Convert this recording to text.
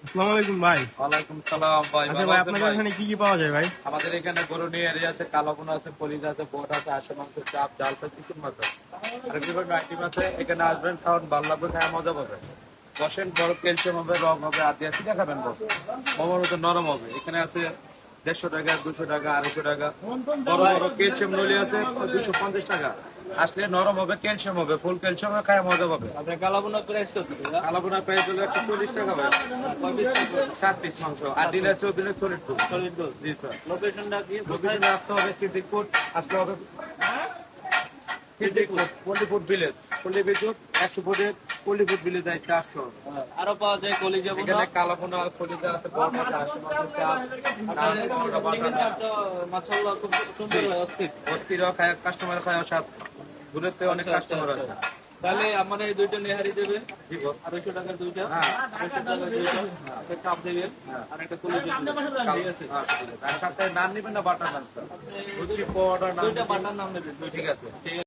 আসসালামু আলাইকুম ভাই। ওয়ালাইকুম সালাম ভাই, আচ্ছা ভালো ভাই, আছেন আপনাদের ভাই? এখানে কি কি পাওয়া যায় ভাই? আমাদের এখানে গরু নিয়ে আছে, কালো বোনা আছে, কলিজা আছে, বোট আছে, হাঁসের মাংস, চাপ, জাল ফ্রাই, চিকেন মাছ আছে। আর বিভিন্ন আইটেম আছে। এখানে আসবেন, খাওয়ান, ভালো লাগবে, খাওয়া মজা পাবেন। বসেন, বড় ক্যালসিয়াম হবে, রং হবে, আদি আছে, দেখাবেন বস। মোমোর মতো নরম হবে। এখানে আছে 150 টাকা, 200 টাকা, 250 টাকা। বড় বড় ক্যালসিয়াম নলি আছে 250 টাকা। আসলে নরম হবে, ক্যালসিয়াম হবে, ফুল ক্যালসিয়াম হবে, খাওয়া মজা পাবে। আপনার কালাবোনার প্রাইস কত? কালাবোনা প্রাইস হলো 140 টাকা ভাই। 7 পিস মাংস আর dealer 14 solid food. Solid gold. জি স্যার। লোকেশনটা কি? লোকেশনে আসতে হবে সিদ্দিকপুর, আসতে হবে সিদ্দিকপুর পল্লীপুর ভিলেজ, পল্লী বিদ্যুৎ 100 ফুটের পল্লীপুর ভিলেজ দায়িত্বে আসতে হবে। আরো পাওয়া যায় কলিজা বোনা। এখানে কালাবোনা, কলিজা আছে, বড় আছে, হাঁসের মাংস, চাপ, মাশাআল্লাহ খুব সুন্দর অস্থির। অস্থির খায়, কাস্টমার খায় সব। দূরেতে অনেক কাস্টমার আছে। তাহলে আমার এই দুইটা নেহারি দেবেন, জি বস। 250 টাকার দুইটা, হ্যাঁ 250 টাকার দুইটা, একটা চাপ দেবেন আর একটা কলিজা দেবেন। ঠিক আছে? আর সাথে নান নিবেন না বাটার নান স্যার? রুচি পাউডার নান দুইটা বাটার নাম দেবেন। ঠিক আছে। ঠিক আছে।